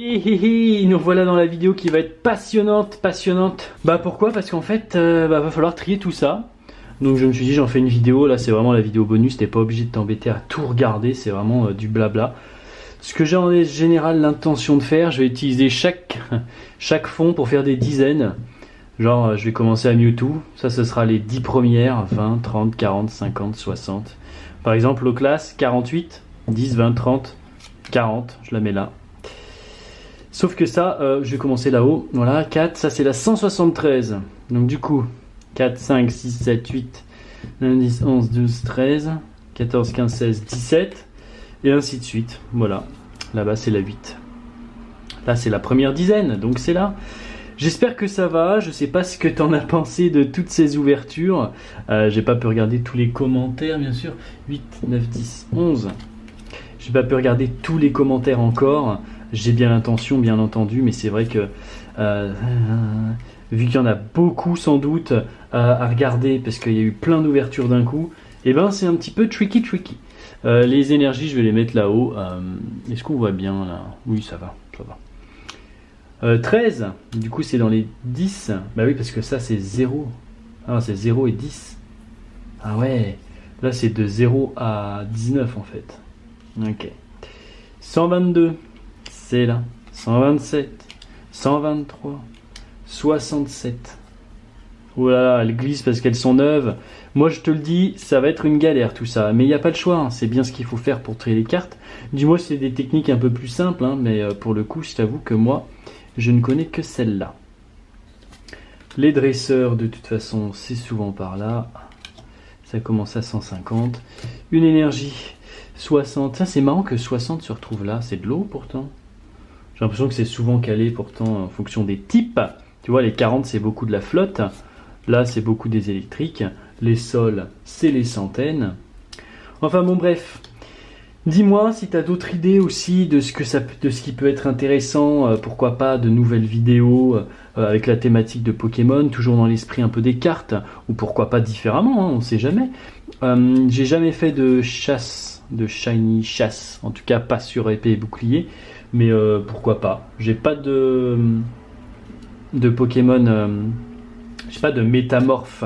Nous voilà dans la vidéo qui va être passionnante. Bah pourquoi? Parce qu'en fait, va falloir trier tout ça. Donc je me suis dit j'en fais une vidéo, là c'est vraiment la vidéo bonus, t'es pas obligé de t'embêter à tout regarder, c'est vraiment du blabla. Ce que j'ai en général l'intention de faire, je vais utiliser chaque fond pour faire des dizaines. Genre je vais commencer à Mewtwo, ça ce sera les 10 premières, 20, 30, 40, 50, 60. Par exemple au classe, 48, 10, 20, 30, 40, je la mets là. Sauf que ça, je vais commencer là-haut, voilà, 4, ça c'est la 173. Donc du coup, 4, 5, 6, 7, 8, 9, 10, 11, 12, 13, 14, 15, 16, 17, et ainsi de suite. Voilà, là-bas c'est la 8. Là c'est la première dizaine, donc c'est là. J'espère que ça va, je sais pas ce que t'en as pensé de toutes ces ouvertures. J'ai pas pu regarder tous les commentaires bien sûr. 8, 9, 10, 11. J'ai pas pu regarder tous les commentaires encore. J'ai bien l'intention, bien entendu, mais c'est vrai que vu qu'il y en a beaucoup sans doute à regarder, parce qu'il y a eu plein d'ouvertures d'un coup, et ben c'est un petit peu tricky. Les énergies, je vais les mettre là-haut. Est-ce qu'on voit bien là? Oui, ça va. 13, du coup c'est dans les 10. Bah oui, parce que ça c'est 0. Ah, c'est 0 et 10. Ah ouais, là c'est de 0 à 19 en fait. Ok. 122, c'est là. 127, 123, 67. Oh là là, elles glissent parce qu'elles sont neuves. Moi je te le dis, ça va être une galère tout ça. Mais il n'y a pas le choix, hein. C'est bien ce qu'il faut faire pour trier les cartes. Dis-moi, c'est des techniques un peu plus simples, hein, mais pour le coup, je t'avoue que moi, je ne connais que celle-là. Les dresseurs, de toute façon, c'est souvent par là. Ça commence à 150. Une énergie, 60. Ça, c'est marrant que 60 se retrouve là. C'est de l'eau pourtant. J'ai l'impression que c'est souvent calé pourtant en fonction des types. Tu vois, les 40, c'est beaucoup de la flotte. Là, c'est beaucoup des électriques. Les sols, c'est les centaines. Enfin bon, bref. Dis-moi si tu as d'autres idées aussi de ce qui peut être intéressant, pourquoi pas de nouvelles vidéos avec la thématique de Pokémon, toujours dans l'esprit un peu des cartes, ou pourquoi pas différemment, hein, on sait jamais. J'ai jamais fait de chasse, de shiny chasse, en tout cas pas sur épée et bouclier, mais pourquoi pas. J'ai pas de Pokémon, j'ai pas de métamorphe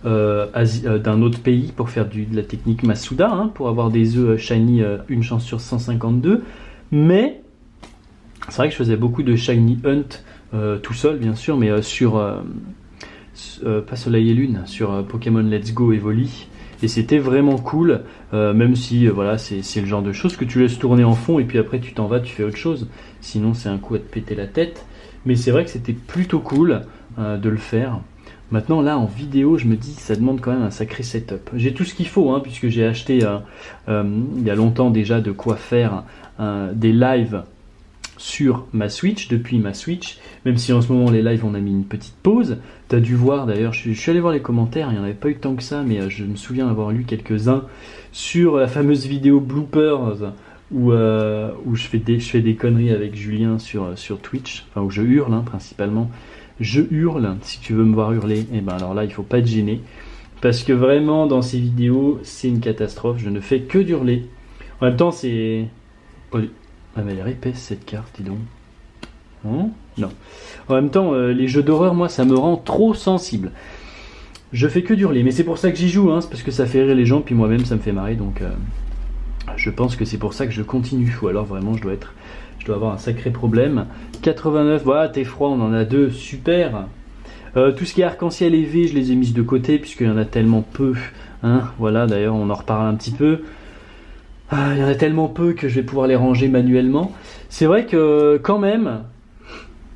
d'un autre pays pour faire de la technique Masuda, hein, pour avoir des œufs shiny, une chance sur 152. Mais c'est vrai que je faisais beaucoup de shiny hunt tout seul bien sûr, mais pas Soleil et Lune, sur Pokémon Let's Go Evoli, et c'était vraiment cool, même si voilà, c'est le genre de choses que tu laisses tourner en fond et puis après tu t'en vas, tu fais autre chose, sinon c'est un coup à te péter la tête. Mais c'est vrai que c'était plutôt cool de le faire. Maintenant là en vidéo, je me dis ça demande quand même un sacré setup. J'ai tout ce qu'il faut, hein, puisque j'ai acheté il y a longtemps déjà de quoi faire des lives sur ma Switch, depuis ma Switch, même si en ce moment les lives on a mis une petite pause. Tu as dû voir d'ailleurs, je suis allé voir les commentaires, il n'y en avait pas eu tant que ça, mais je me souviens avoir lu quelques-uns sur la fameuse vidéo bloopers où je fais des conneries avec Julien sur Twitch, enfin où je hurle, hein, principalement. Je hurle, si tu veux me voir hurler, et ben alors là il faut pas être gêné, parce que vraiment dans ces vidéos c'est une catastrophe, je ne fais que d'hurler. En même temps c'est... Ah mais elle est épaisse cette carte, dis donc. Hein? Non. En même temps, les jeux d'horreur, moi ça me rend trop sensible. Je fais que d'hurler, mais c'est pour ça que j'y joue, hein, c'est parce que ça fait rire les gens, puis moi-même ça me fait marrer, donc je pense que c'est pour ça que je continue, ou alors vraiment je dois avoir un sacré problème. 89, voilà, t'es froid, on en a deux, super. Tout ce qui est arc-en-ciel et V, je les ai mises de côté, puisqu'il y en a tellement peu. Hein, voilà, d'ailleurs, on en reparle un petit peu. Il y en a tellement peu que je vais pouvoir les ranger manuellement. C'est vrai que, quand même,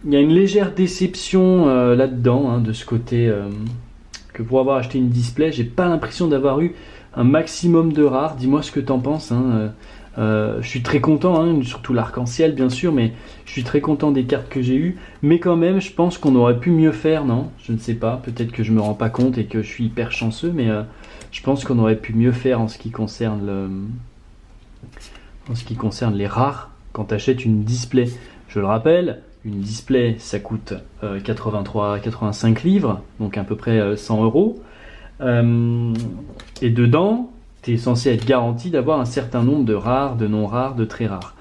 il y a une légère déception là-dedans, hein, de ce côté, que pour avoir acheté une display, j'ai pas l'impression d'avoir eu un maximum de rares. Dis-moi ce que t'en penses, hein. Je suis très content, hein, surtout l'arc-en-ciel bien sûr, mais je suis très content des cartes que j'ai eues, mais quand même je pense qu'on aurait pu mieux faire, non? Je ne sais pas, peut-être que je me rends pas compte et que je suis hyper chanceux, mais je pense qu'on aurait pu mieux faire en ce qui concerne les rares quand tu achètes une display. Je le rappelle, une display ça coûte 85 livres, donc à peu près 100 euros, et dedans tu es censé être garanti d'avoir un certain nombre de rares, de non rares, de très rares.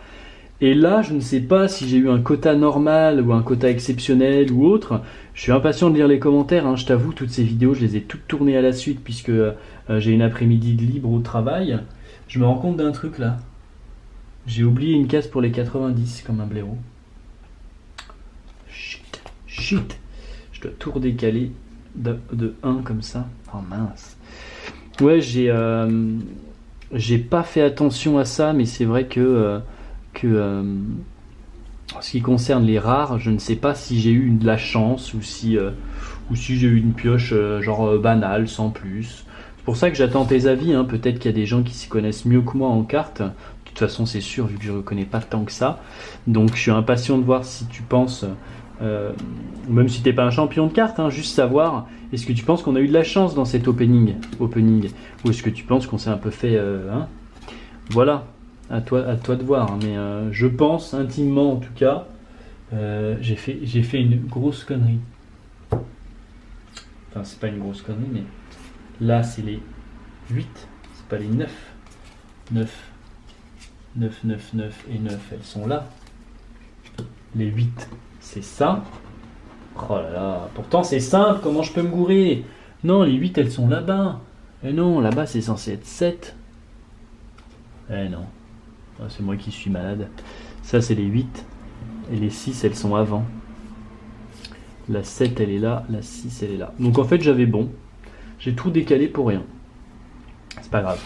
Et là, je ne sais pas si j'ai eu un quota normal ou un quota exceptionnel ou autre. Je suis impatient de lire les commentaires, hein, je t'avoue, toutes ces vidéos, je les ai toutes tournées à la suite puisque j'ai une après-midi de libre au travail. Je me rends compte d'un truc là. J'ai oublié une case pour les 90 comme un blaireau. Shit. Je dois tout redécaler de 1 comme ça. Oh mince. Ouais, j'ai pas fait attention à ça, mais c'est vrai que en ce qui concerne les rares, je ne sais pas si j'ai eu de la chance ou si j'ai eu une pioche banale, sans plus. C'est pour ça que j'attends tes avis, hein. Peut-être qu'il y a des gens qui s'y connaissent mieux que moi en cartes. De toute façon, c'est sûr, vu que je ne connais pas tant que ça. Donc je suis impatient de voir si tu penses, même si tu n'es pas un champion de cartes, hein, juste savoir, est-ce que tu penses qu'on a eu de la chance dans cet opening ou est-ce que tu penses qu'on s'est un peu fait... Voilà. À toi de voir, hein, mais je pense intimement en tout cas, j'ai fait une grosse connerie. Enfin, c'est pas une grosse connerie, mais là c'est les 8, c'est pas les 9. 9 et 9, elles sont là. Les 8, c'est ça. Oh là là, pourtant c'est simple, comment je peux me gourer? Non, les 8, elles sont là-bas. Et non, là-bas c'est censé être 7. Eh non. C'est moi qui suis malade. Ça, c'est les 8. Et les 6, elles sont avant. La 7, elle est là. La 6, elle est là. Donc, en fait, j'avais bon. J'ai tout décalé pour rien. C'est pas grave.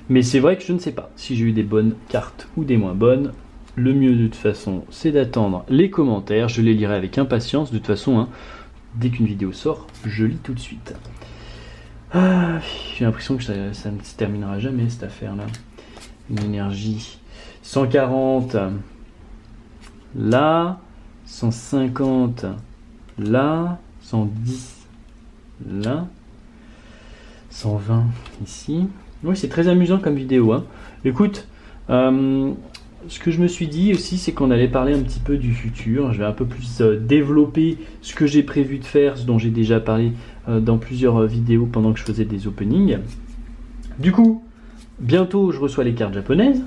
Mais c'est vrai que je ne sais pas si j'ai eu des bonnes cartes ou des moins bonnes. Le mieux, de toute façon, c'est d'attendre les commentaires. Je les lirai avec impatience. De toute façon, hein, dès qu'une vidéo sort, je lis tout de suite. Ah, j'ai l'impression que ça ne se terminera jamais, cette affaire-là. Une énergie... 140 là, 150 là, 110 là, 120 ici. Oui, c'est très amusant comme vidéo, hein. Écoute, ce que je me suis dit aussi, c'est qu'on allait parler un petit peu du futur. Je vais un peu plus développer ce que j'ai prévu de faire, ce dont j'ai déjà parlé dans plusieurs vidéos pendant que je faisais des openings. Du coup, bientôt je reçois les cartes japonaises.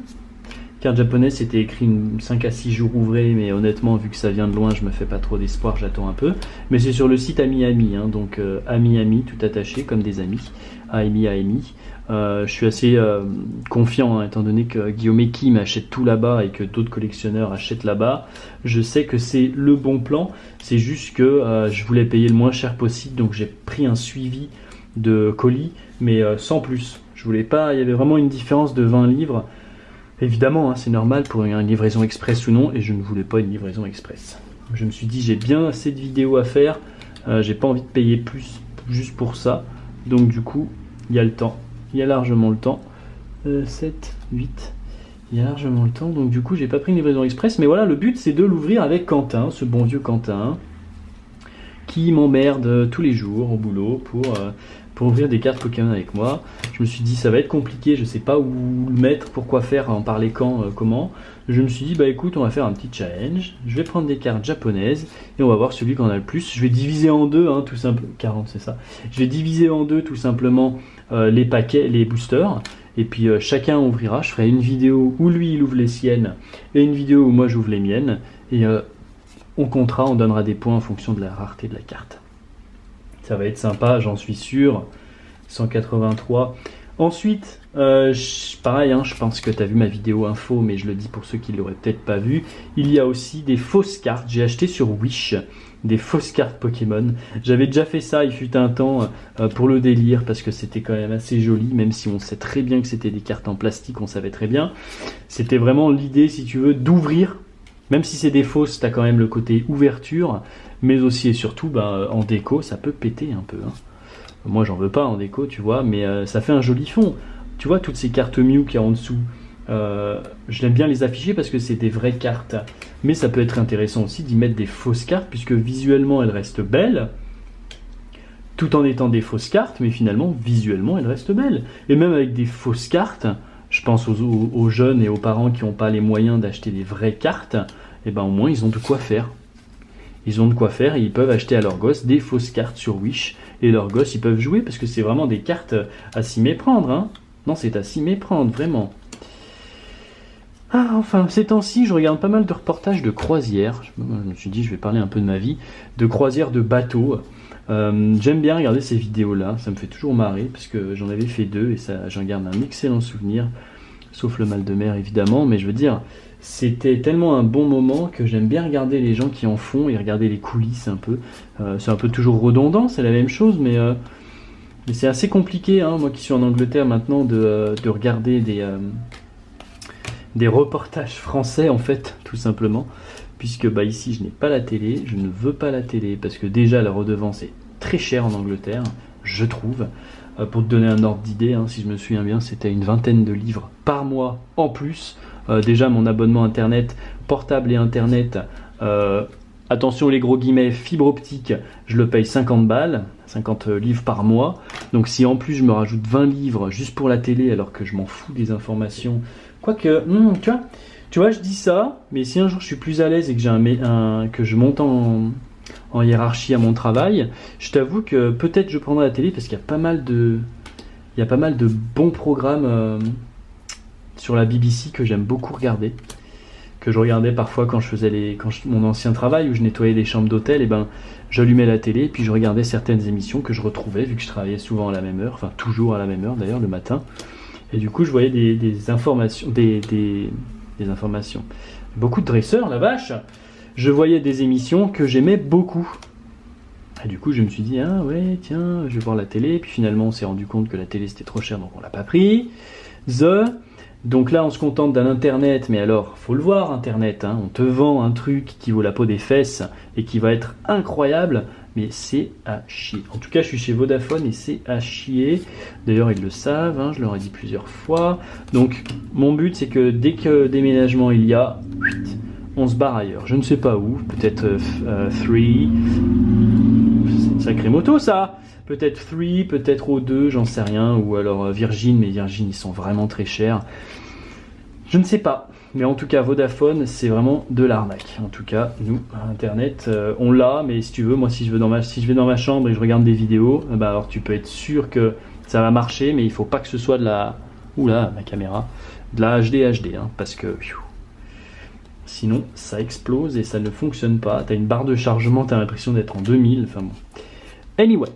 Carte japonaise, c'était écrit 5 à 6 jours ouvrés, mais honnêtement, vu que ça vient de loin, je me fais pas trop d'espoir, j'attends un peu. Mais c'est sur le site Ami, hein, donc Ami, tout attaché, comme des amis. Ami. Je suis assez confiant, hein, étant donné que Guillaume Kim achète tout là-bas et que d'autres collectionneurs achètent là-bas. Je sais que c'est le bon plan, c'est juste que je voulais payer le moins cher possible, donc j'ai pris un suivi de colis, mais sans plus. Je voulais pas, il y avait vraiment une différence de 20 livres. Évidemment, hein, c'est normal pour une livraison express ou non, et je ne voulais pas une livraison express. Je me suis dit, j'ai bien assez de vidéos à faire, j'ai pas envie de payer plus juste pour ça, donc du coup, il y a le temps, il y a largement le temps. 7, 8, il y a largement le temps, donc du coup, j'ai pas pris une livraison express, mais voilà, le but c'est de l'ouvrir avec Quentin, ce bon vieux Quentin, qui m'emmerde tous les jours au boulot pour ouvrir des cartes Pokémon avec moi. Je me suis dit ça va être compliqué, je sais pas où le mettre, pourquoi faire, en parler quand, comment. Je me suis dit bah écoute, on va faire un petit challenge, je vais prendre des cartes japonaises et on va voir celui qui en a le plus. Je vais diviser en deux, hein, tout simplement, 40 c'est ça. Je vais diviser en deux tout simplement les paquets, les boosters. Et puis chacun ouvrira, je ferai une vidéo où lui il ouvre les siennes et une vidéo où moi j'ouvre les miennes. Et on comptera, on donnera des points en fonction de la rareté de la carte. Ça va être sympa, j'en suis sûr. 183. Ensuite, pareil, hein, je pense que tu as vu ma vidéo info, mais je le dis pour ceux qui ne l'auraient peut-être pas vu. Il y a aussi des fausses cartes. J'ai acheté sur Wish des fausses cartes Pokémon. J'avais déjà fait ça, il fut un temps, pour le délire, parce que c'était quand même assez joli, même si on sait très bien que c'était des cartes en plastique, on savait très bien. C'était vraiment l'idée, si tu veux, d'ouvrir. Même si c'est des fausses, tu as quand même le côté ouverture, mais aussi et surtout, en déco, ça peut péter un peu. Hein. Moi, j'en veux pas en déco, tu vois, mais ça fait un joli fond. Tu vois, toutes ces cartes Mew qu'il y a en dessous, je l'aime bien les afficher parce que c'est des vraies cartes. Mais ça peut être intéressant aussi d'y mettre des fausses cartes, puisque visuellement, elles restent belles, tout en étant des fausses cartes, mais finalement, visuellement, elles restent belles. Et même avec des fausses cartes, je pense aux jeunes et aux parents qui n'ont pas les moyens d'acheter des vraies cartes, et ben au moins ils ont de quoi faire. Ils ont de quoi faire et ils peuvent acheter à leurs gosses des fausses cartes sur Wish. Et leurs gosses, ils peuvent jouer parce que c'est vraiment des cartes à s'y méprendre. Hein. Non, c'est à s'y méprendre, vraiment. Ah, enfin, ces temps-ci, je regarde pas mal de reportages de croisières. Je me suis dit, je vais parler un peu de ma vie, de croisières de bateaux. J'aime bien regarder ces vidéos-là, ça me fait toujours marrer, parce que j'en avais fait 2 et ça, j'en garde un excellent souvenir, sauf le mal de mer évidemment, mais je veux dire, c'était tellement un bon moment que j'aime bien regarder les gens qui en font et regarder les coulisses un peu. C'est un peu toujours redondant, c'est la même chose, mais c'est assez compliqué, hein, moi qui suis en Angleterre maintenant, de regarder des reportages français en fait, tout simplement, puisque bah, ici je n'ai pas la télé, je ne veux pas la télé, parce que déjà la redevance est très chère en Angleterre, je trouve. Pour te donner un ordre d'idée, hein, si je me souviens bien, c'était une vingtaine de livres par mois en plus. Déjà mon abonnement internet, portable et internet, attention les gros guillemets, fibre optique, je le paye 50 balles, 50 livres par mois. Donc si en plus je me rajoute 20 livres juste pour la télé alors que je m'en fous des informations, quoique, tu vois, je dis ça, mais si un jour je suis plus à l'aise et que que je monte en hiérarchie à mon travail, je t'avoue que peut-être je prendrai la télé parce qu'il y a pas mal de bons programmes sur la BBC que j'aime beaucoup regarder, que je regardais parfois quand je faisais mon ancien travail où je nettoyais les chambres d'hôtel. Et ben j'allumais la télé et puis je regardais certaines émissions que je retrouvais vu que je travaillais souvent à la même heure, enfin toujours à la même heure d'ailleurs le matin. Et du coup je voyais des informations, des informations. Beaucoup de dresseurs, la vache. Je voyais des émissions que j'aimais beaucoup. Et du coup, je me suis dit, ah ouais, tiens, je vais voir la télé. Puis finalement, on s'est rendu compte que la télé c'était trop cher, donc on l'a pas pris. Donc là, on se contente d'un internet, mais alors, faut le voir, internet. Hein, on te vend un truc qui vaut la peau des fesses et qui va être incroyable, mais c'est à chier. En tout cas, je suis chez Vodafone et c'est à chier. D'ailleurs, ils le savent, hein, je leur ai dit plusieurs fois. Donc, mon but, c'est que dès que déménagement il y a, on se barre ailleurs. Je ne sais pas où, peut-être 3. C'est une sacrée moto, ça. Peut-être 3, peut-être O2, j'en sais rien. Ou alors Virgin, mais Virgin, ils sont vraiment très chers. Je ne sais pas. Mais en tout cas, Vodafone, c'est vraiment de l'arnaque. En tout cas, nous, Internet, on l'a. Mais si tu veux, moi, si je vais dans ma chambre et je regarde des vidéos, bah, alors tu peux être sûr que ça va marcher. Mais il ne faut pas que ce soit de la... Oula, ma caméra. De la HD, hein, parce que... Sinon, ça explose et ça ne fonctionne pas. T'as une barre de chargement, t'as l'impression d'être en 2000. Enfin bon. Anyway.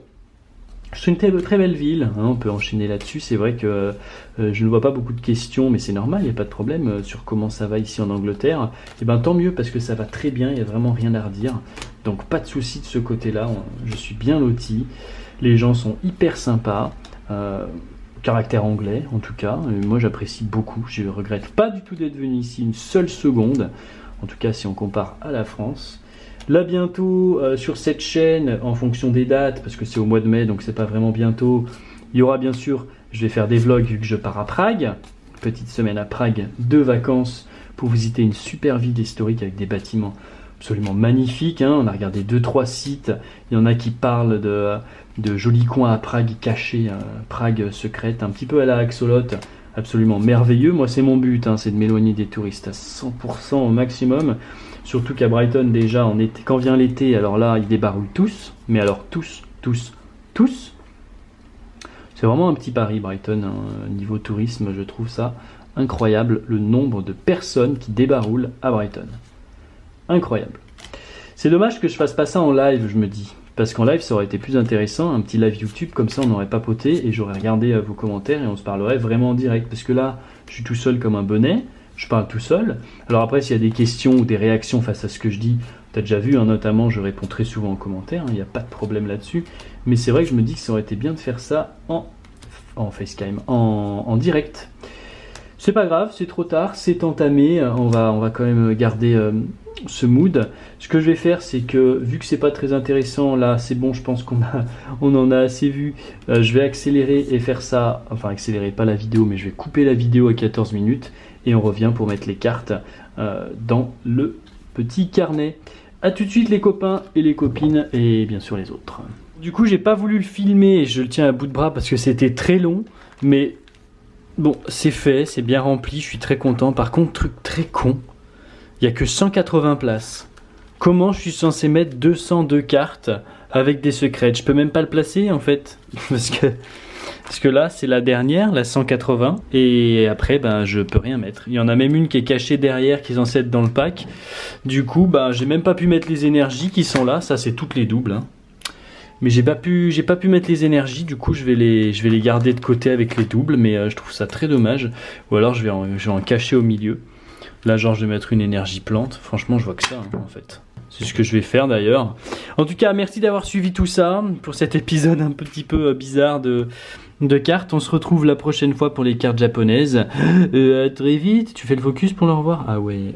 C'est une très belle ville, hein, on peut enchaîner là-dessus. C'est vrai que je ne vois pas beaucoup de questions, mais c'est normal, il n'y a pas de problème sur comment ça va ici en Angleterre. Et ben tant mieux parce que ça va très bien, il n'y a vraiment rien à redire. Donc pas de souci de ce côté-là, je suis bien loti. Les gens sont hyper sympas, caractère anglais en tout cas. Moi j'apprécie beaucoup, je ne regrette pas du tout d'être venu ici une seule seconde. En tout cas si on compare à la France. Là bientôt sur cette chaîne, en fonction des dates, parce que c'est au mois de mai, donc c'est pas vraiment bientôt, il y aura bien sûr, je vais faire des vlogs vu que je pars à Prague, petite semaine à Prague, de vacances, pour visiter une super ville historique avec des bâtiments absolument magnifiques. Hein. On a regardé 2-3 sites, il y en a qui parlent de jolis coins à Prague cachés, Prague secrète, un petit peu à la Axolot, absolument merveilleux. Moi c'est mon but, hein, c'est de m'éloigner des touristes à 100% au maximum. Surtout qu'à Brighton, déjà, quand vient l'été, alors là, ils débaroulent tous. Mais alors, tous. C'est vraiment un petit pari, Brighton. Hein. Niveau tourisme, je trouve ça incroyable, le nombre de personnes qui débaroulent à Brighton. Incroyable. C'est dommage que je fasse pas ça en live, je me dis. Parce qu'en live, ça aurait été plus intéressant. Un petit live YouTube, comme ça, on aurait papoté et j'aurais regardé vos commentaires et on se parlerait vraiment en direct. Parce que là, je suis tout seul comme un bonnet. Je parle tout seul. Alors après, s'il y a des questions ou des réactions face à ce que je dis, tu as déjà vu, hein, notamment, je réponds très souvent en commentaire, il n'y a pas de problème là-dessus. Mais c'est vrai que je me dis que ça aurait été bien de faire ça en FaceTime, en direct. C'est pas grave, c'est trop tard, c'est entamé, on va quand même garder ce mood. Ce que je vais faire, c'est que, vu que c'est pas très intéressant, là, c'est bon, je pense on en a assez vu. Je vais accélérer et faire ça, enfin accélérer, pas la vidéo, mais je vais couper la vidéo à 14 minutes. Et on revient pour mettre les cartes dans le petit carnet. A tout de suite les copains et les copines et bien sûr les autres. Du coup j'ai pas voulu le filmer et je le tiens à bout de bras parce que c'était très long. Mais bon c'est fait, c'est bien rempli, je suis très content. Par contre truc très con, il n'y a que 180 places. Comment je suis censé mettre 202 cartes avec des secrets? Je peux même pas le placer en fait. Parce que Parce que là, c'est la dernière, la 180. Et après, ben, je peux rien mettre. Il y en a même une qui est cachée derrière, qui est censée être dans le pack. Du coup, ben, j'ai même pas pu mettre les énergies qui sont là. Ça, c'est toutes les doubles. Hein. Mais j'ai pas pu mettre les énergies. Du coup, je vais les garder de côté avec les doubles. Mais je trouve ça très dommage. Ou alors, je vais en cacher au milieu. Là, genre, je vais mettre une énergie plante. Franchement, je vois que ça, hein, en fait. C'est ce que je vais faire d'ailleurs. En tout cas, merci d'avoir suivi tout ça pour cet épisode un petit peu bizarre de cartes. On se retrouve la prochaine fois pour les cartes japonaises. À très vite. Tu fais le focus pour le revoir? Ah ouais.